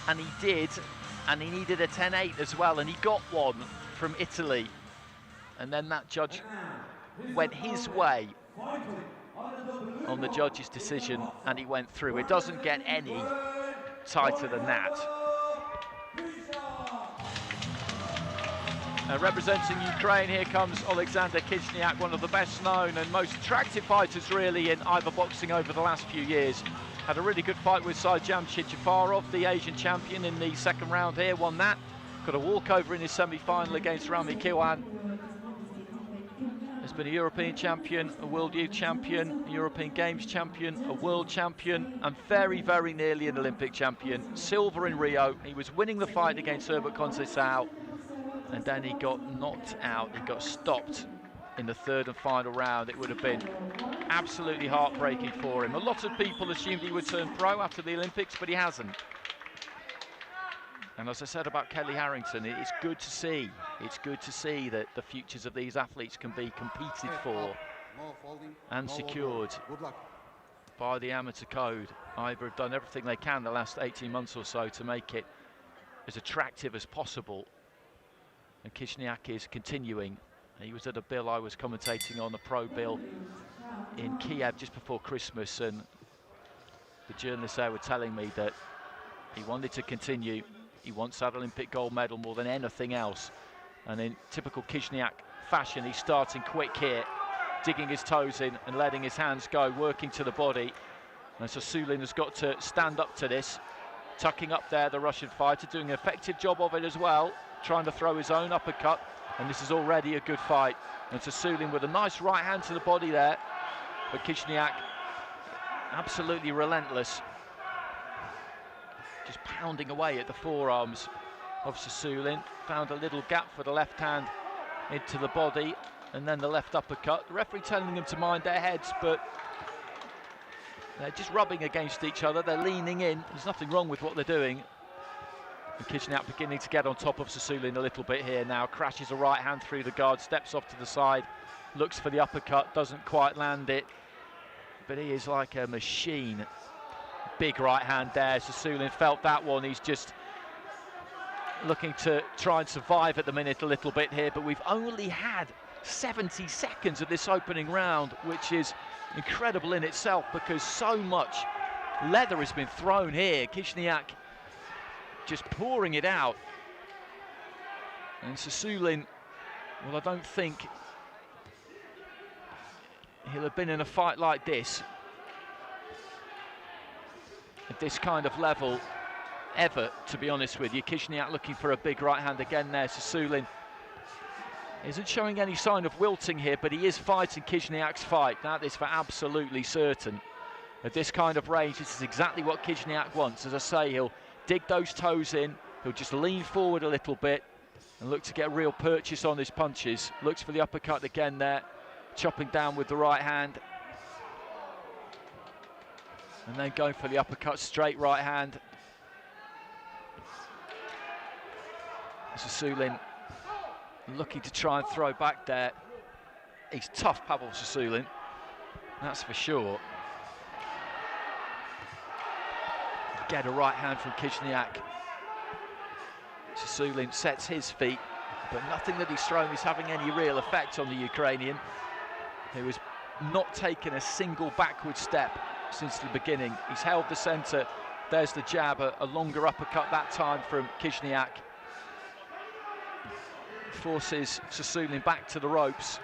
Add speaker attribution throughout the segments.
Speaker 1: and he did, and he needed a 10-8 as well, and he got one from Italy. And then that judge went his way on the judge's decision, and he went through. It doesn't get any tighter than that. Representing Ukraine, here comes Oleksandr Khyzhniak, one of the best known and most attractive fighters really in Iver boxing over the last few years. Had a really good fight with Jamshid Jafarov, the Asian champion, in the second round here, won that. Got a walkover in his semi-final against Rami Kiwan. Has been a European champion, a World Youth champion, a European Games champion, a World champion, and very, very nearly an Olympic champion. Silver in Rio. He was winning the fight against Herbert Conceição, and then he got knocked out. He got stopped in the third and final round. It would have been absolutely heartbreaking for him. A lot of people assumed he would turn pro after the Olympics, but he hasn't. And as I said about Kelly Harrington, it's good to see. It's good to see that the futures of these athletes can be competed for and secured by the amateur code. Iver have done everything they can the last 18 months or so to make it as attractive as possible. And Khyzhniak is continuing. He was at a bill I was commentating on, a pro bill in Kiev just before Christmas, and the journalists there were telling me that he wanted to continue. He wants that Olympic gold medal more than anything else. And in typical Khyzhniak fashion, he's starting quick here, digging his toes in and letting his hands go, working to the body. And Sosulin has got to stand up to this, tucking up there, the Russian fighter, doing an effective job of it as well, trying to throw his own uppercut. And this is already a good fight. And Sosulin with a nice right hand to the body there. But Khyzhniak absolutely relentless. Just pounding away at the forearms of Sosulin. Found a little gap for the left hand into the body, and then the left uppercut. The referee telling them to mind their heads, but they're just rubbing against each other. They're leaning in. There's nothing wrong with what they're doing. And Khyzhniak beginning to get on top of Sosulin a little bit here now. Crashes a right hand through the guard, steps off to the side, looks for the uppercut, doesn't quite land it. But he is like a machine. Big right hand there. Sosulin felt that one. He's just looking to try and survive at the minute a little bit here, but we've only had 70 seconds of this opening round, which is incredible in itself because so much leather has been thrown here. Khyzhniak just pouring it out. And Sosulin, well, I don't think he'll have been in a fight like this at this kind of level ever, to be honest with you. Khyzhniak looking for a big right hand again there. Sosulin isn't showing any sign of wilting here, but he is fighting Khyzhniak's fight. That is for absolutely certain. At this kind of range, this is exactly what Khyzhniak wants. As I say, he'll dig those toes in, he'll just lean forward a little bit and look to get a real purchase on his punches. Looks for the uppercut again there, chopping down with the right hand. And then going for the uppercut, straight right hand. Sosulin looking to try and throw back there. He's tough, Pavel Sosulin, that's for sure. Get a right hand from Khyzhniak. Sosulin sets his feet, but nothing that he's thrown is having any real effect on the Ukrainian, who has not taken a single backward step since the beginning. He's held the centre. There's the jab, a longer uppercut that time from Khyzhniak. Forces Sosulin back to the ropes.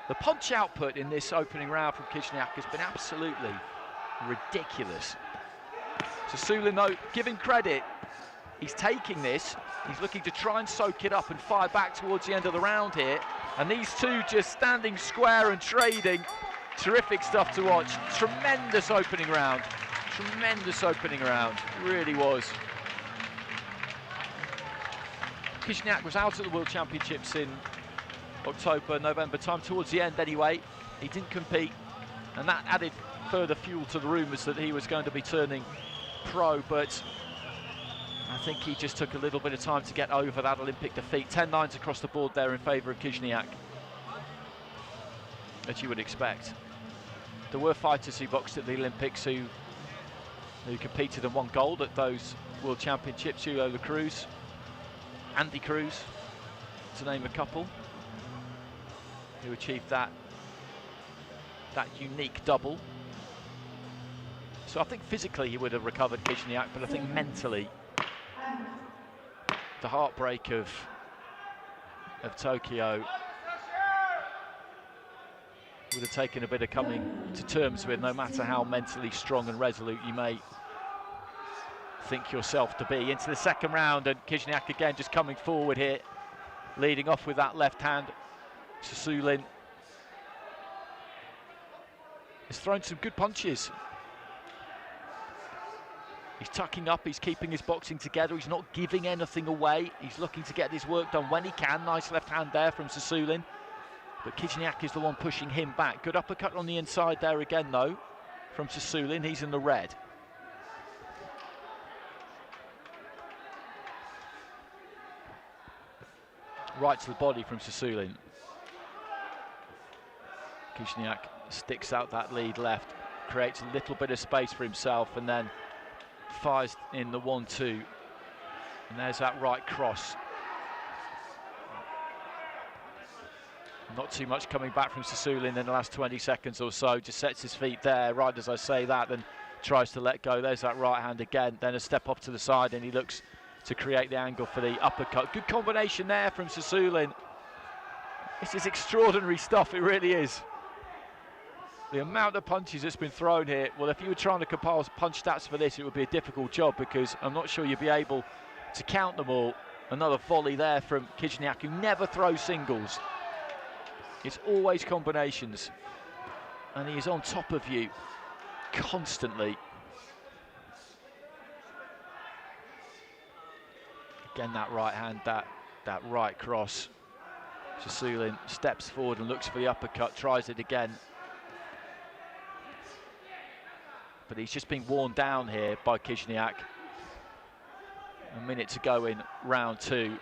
Speaker 1: The punch output in this opening round from Khyzhniak has been absolutely ridiculous. Sosulin, though, give him credit. He's taking this. He's looking to try and soak it up and fire back towards the end of the round here. And these two just standing square and trading. Terrific stuff to watch. Tremendous opening round. Tremendous opening round. It really was. Khyzhniak was out at the World Championships in October, November time, towards the end anyway. He didn't compete, and that added further fuel to the rumours that he was going to be turning pro, but I think he just took a little bit of time to get over that Olympic defeat. 10-9s across the board there in favour of Khyzhniak, as you would expect. There were fighters who boxed at the Olympics who competed and won gold at those World Championships, Hugo Cruz, Andy Cruz, to name a couple, who achieved that unique double. So I think physically he would have recovered Khyzhniak, but I think mentally, the heartbreak of Tokyo would have taken a bit of coming to terms with, no matter how mentally strong and resolute you may think yourself to be. Into the second round, and Khyzhniak again just coming forward here, leading off with that left hand. Sosulin has thrown some good punches. He's tucking up, he's keeping his boxing together, he's not giving anything away. He's looking to get his work done when he can. Nice left hand there from Sosulin. But Khyzhniak is the one pushing him back. Good uppercut on the inside there again, though, from Sosulin. He's in the red. Right to the body from Sosulin. Khyzhniak sticks out that lead left, creates a little bit of space for himself, and then fires in the 1-2. And there's that right cross. Not too much coming back from Sosulin in the last 20 seconds or so. Just sets his feet there, right as I say that, and tries to let go. There's that right hand again. Then a step up to the side, and he looks to create the angle for the uppercut. Good combination there from Sosulin. This is extraordinary stuff, it really is. The amount of punches that's been thrown here. Well, if you were trying to compile punch stats for this, it would be a difficult job, because I'm not sure you'd be able to count them all. Another volley there from Khyzhniak, who never throws singles. It's always combinations. And he is on top of you constantly. Again, that right hand, that right cross. Sosulin steps forward and looks for the uppercut, tries it again. But he's just been worn down here by Khyzhniak. A minute to go in round 2.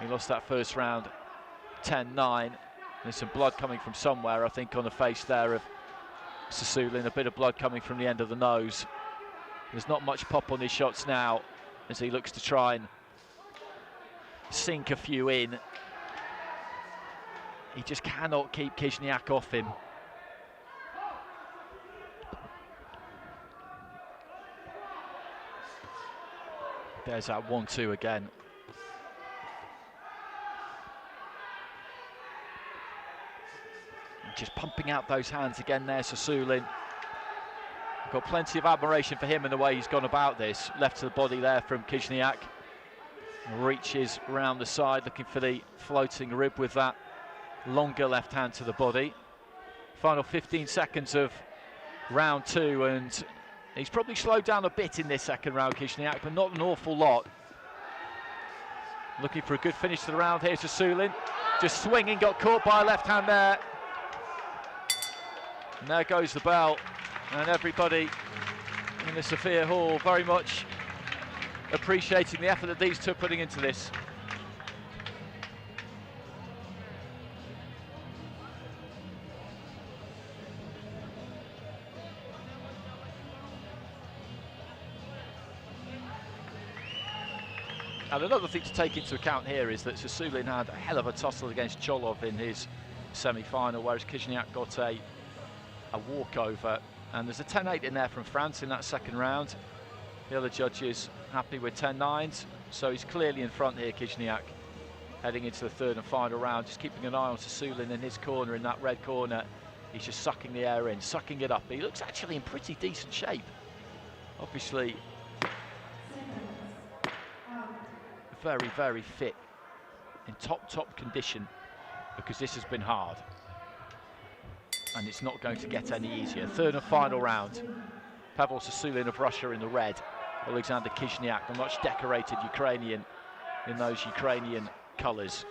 Speaker 1: He lost that first round 10-9. There's some blood coming from somewhere, I think, on the face there of Sosulin. A bit of blood coming from the end of the nose. There's not much pop on his shots now as he looks to try and sink a few in. He just cannot keep Khyzhniak off him. There's that 1-2 again. Just pumping out those hands again there, Sosulin. Got plenty of admiration for him and the way he's gone about this. Left to the body there from Khyzhniak. Reaches round the side, looking for the floating rib with that longer left hand to the body. Final 15 seconds of round 2, and he's probably slowed down a bit in this second round, Khyzhniak, but not an awful lot. Looking for a good finish to the round here, Sosulin. Just swinging, got caught by a left hand there. And there goes the bell, and everybody in the Sophia Hall very much appreciating the effort that these two are putting into this. And another thing to take into account here is that Sosulin had a hell of a tussle against Cholov in his semi-final, whereas Khyzhniak got a walkover. And there's a 10-8 in there from France in that second round. The other judges happy with 10-9s, so he's clearly in front here, Khyzhniak, heading into the third and final round. Just keeping an eye on Sosulin in his corner, in that red corner. He's just sucking the air in, sucking it up. He looks actually in pretty decent shape. Obviously, very, very fit, in top condition, because this has been hard. And it's not going to get any easier. Third and final round. Pavel Sosulin of Russia in the red. Oleksandr Khyzhniak, the much decorated Ukrainian, in those Ukrainian colours.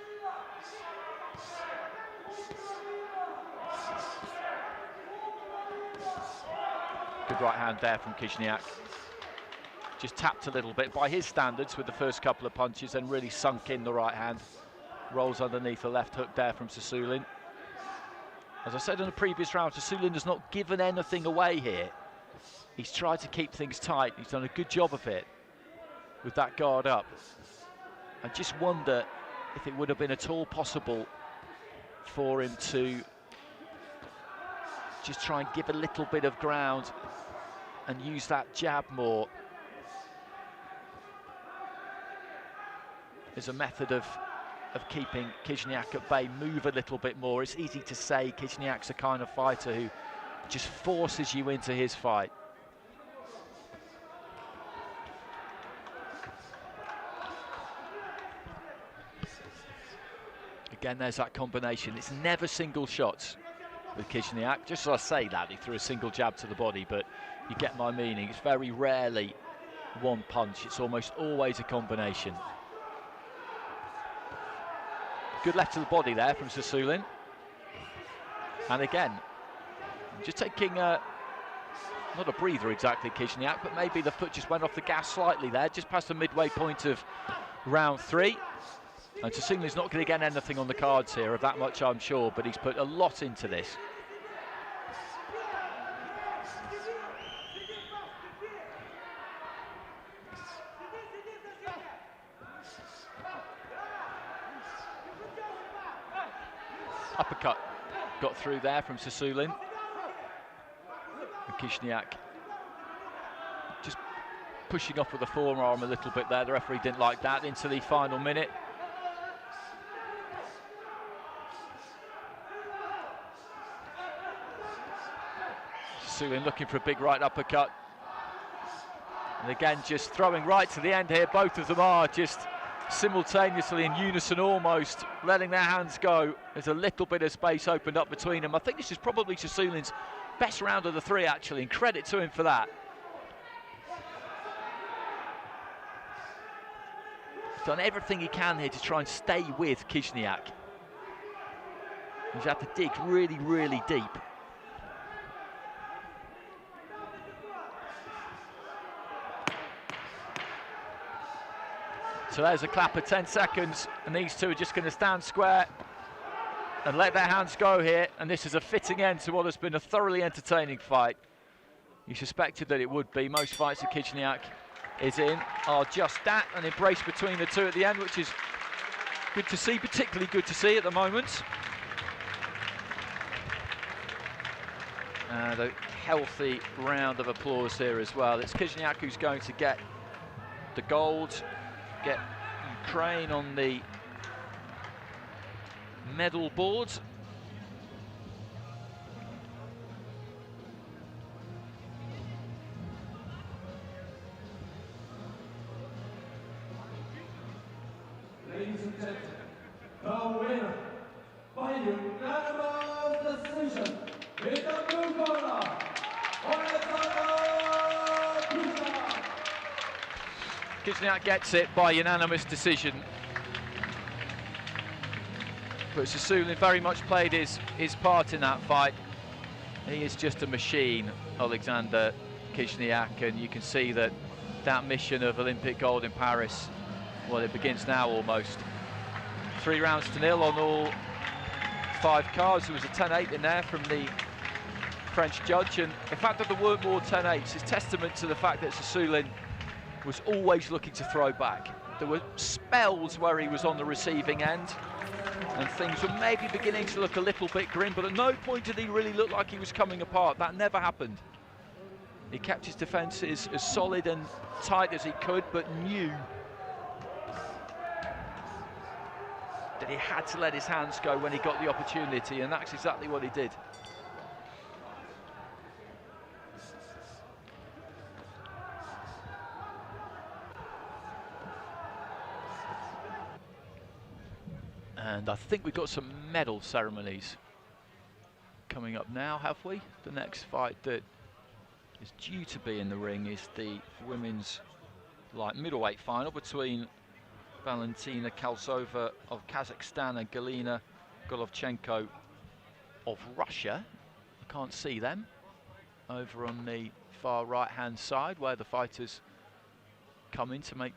Speaker 1: Good right hand there from Khyzhniak. Just tapped a little bit by his standards with the first couple of punches, and really sunk in the right hand. Rolls underneath the left hook there from Sosulin. As I said in the previous round, Sosulin has not given anything away here. He's tried to keep things tight. He's done a good job of it. with that guard up. I just wonder if it would have been at all possible for him to just try and give a little bit of ground and use that jab more as a method of keeping Khyzhniak at bay, move a little bit more. It's easy to say Khyzhniak's a kind of fighter who just forces you into his fight. Again, there's that combination. It's never single shots with Khyzhniak. Just as I say that, he threw a single jab to the body, but you get my meaning. It's very rarely one punch. It's almost always a combination. Good left to the body there from Sosulin. And again, just taking not a breather exactly, Khyzhniak, but maybe the foot just went off the gas slightly there, just past the midway point of round 3. And Sosulin's not going to get anything on the cards here, of that much I'm sure, but he's put a lot into this. Uppercut got through there from Sosulin. And Khyzhniak just pushing off with the forearm a little bit there. The referee didn't like that into the final minute. Sosulin looking for a big right uppercut. And again, just throwing right to the end here. Both of them are just simultaneously in unison almost, letting their hands go. There's a little bit of space opened up between them. I think this is probably Sosulin's best round of the 3 actually, and credit to him for that. He's done everything he can here to try and stay with Khyzhniak. He's had to dig really, really deep. So there's a clap of 10 seconds, and these two are just going to stand square and let their hands go here. And this is a fitting end to what has been a thoroughly entertaining fight. You suspected that it would be. Most fights that Khyzhniak is in are just that, an embrace between the two at the end, which is good to see, particularly good to see at the moment. And a healthy round of applause here as well. It's Khyzhniak who's going to get the gold, get Ukraine on the medal board.
Speaker 2: Ladies and gentlemen, the winner by unanimous decision in the blue corner, Oleksandr.
Speaker 1: Khyzhniak gets it by unanimous decision. But Sosulin very much played his part in that fight. He is just a machine, Oleksandr Khyzhniak, and you can see that mission of Olympic gold in Paris, well, it begins now almost. 3 rounds to 0 on all 5 cards. There was a 10-8 in there from the French judge, and the fact that there weren't more 10-8s is testament to the fact that Sosulin was always looking to throw back. There were spells where he was on the receiving end and things were maybe beginning to look a little bit grim, but at no point did he really look like he was coming apart. That never happened. He kept his defences as solid and tight as he could, but knew that he had to let his hands go when he got the opportunity, and that's exactly what he did. And I think we've got some medal ceremonies coming up now, have we? The next fight that is due to be in the ring is the women's light middleweight final between Valentina Kalsova of Kazakhstan and Galina Golovchenko of Russia. I can't see them over on the far right-hand side where the fighters come in to make